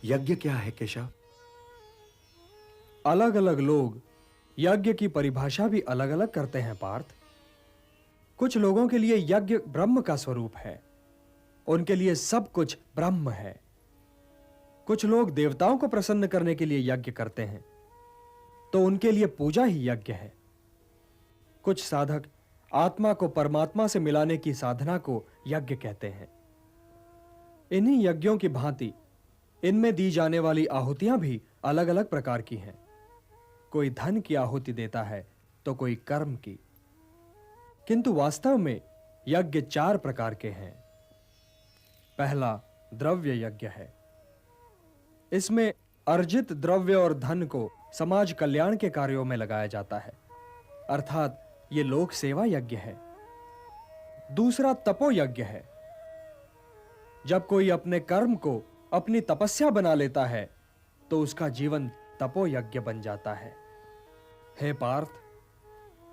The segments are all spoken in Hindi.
यज्ञ क्या है केशव? अलग अलग लोग यज्ञ की परिभाषा भी अलग अलग करते हैं पार्थ। कुछ लोगों के लिए यज्ञ ब्रह्म का स्वरूप है, उनके लिए सब कुछ ब्रह्म है। कुछ लोग देवताओं को प्रसन्न करने के लिए यज्ञ करते हैं, तो उनके लिए पूजा ही यज्ञ है। कुछ साधक आत्मा को परमात्मा से मिलाने की साधना को यज्ञ कहते हैं। इन्हीं यज्ञों की भांति इनमें दी जाने वाली आहुतियां भी अलग अलग प्रकार की हैं। कोई धन की आहुति देता है तो कोई कर्म की। किंतु वास्तव में यज्ञ 4 प्रकार के हैं। पहला द्रव्य यज्ञ है। इसमें अर्जित द्रव्य और धन को समाज कल्याण के कार्यों में लगाया जाता है, अर्थात यह लोक सेवा यज्ञ है। दूसरा तपो यज्ञ है। जब कोई अपने कर्म को अपनी तपस्या बना लेता है तो उसका जीवन तपो यज्ञ बन जाता है। हे पार्थ,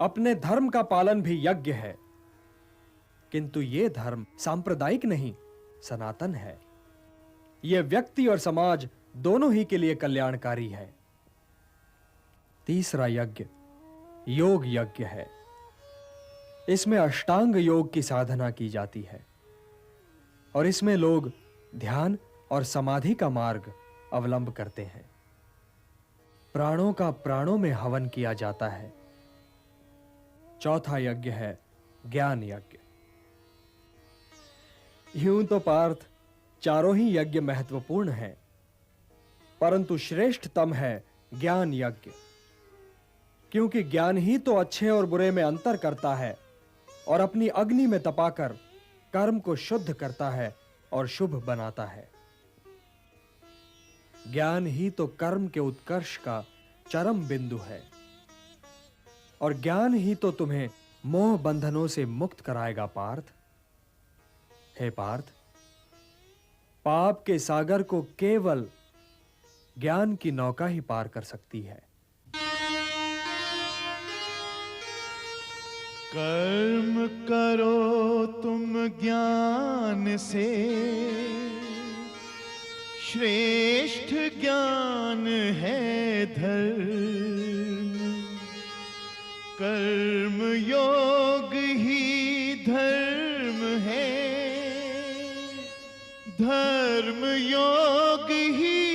अपने धर्म का पालन भी यज्ञ है, किंतु यह धर्म सांप्रदायिक नहीं, सनातन है। यह व्यक्ति और समाज दोनों ही के लिए कल्याणकारी है। तीसरा यज्ञ योग यज्ञ है। इसमें अष्टांग योग की साधना की जाती है और इसमें लोग ध्यान और समाधि का मार्ग अवलंब करते हैं। प्राणों का प्राणों में हवन किया जाता है। चौथा यज्ञ है ज्ञान यज्ञ। यूं तो पार्थ चारों ही यज्ञ महत्वपूर्ण हैं, परंतु श्रेष्ठतम है ज्ञान यज्ञ, क्योंकि ज्ञान ही तो अच्छे और बुरे में अंतर करता है और अपनी अग्नि में तपाकर कर्म को शुद्ध करता है और शुभ बनाता है। ज्ञान ही तो कर्म के उत्कर्ष का चरम बिंदु है और ज्ञान ही तो तुम्हें मोह बंधनों से मुक्त कराएगा पार्थ। हे पार्थ, पाप के सागर को केवल ज्ञान की नौका ही पार कर सकती है। कर्म करो तुम ज्ञान से, श्रेष्ठ ज्ञान है धर्म। कर्म योग ही धर्म है, धर्म योग ही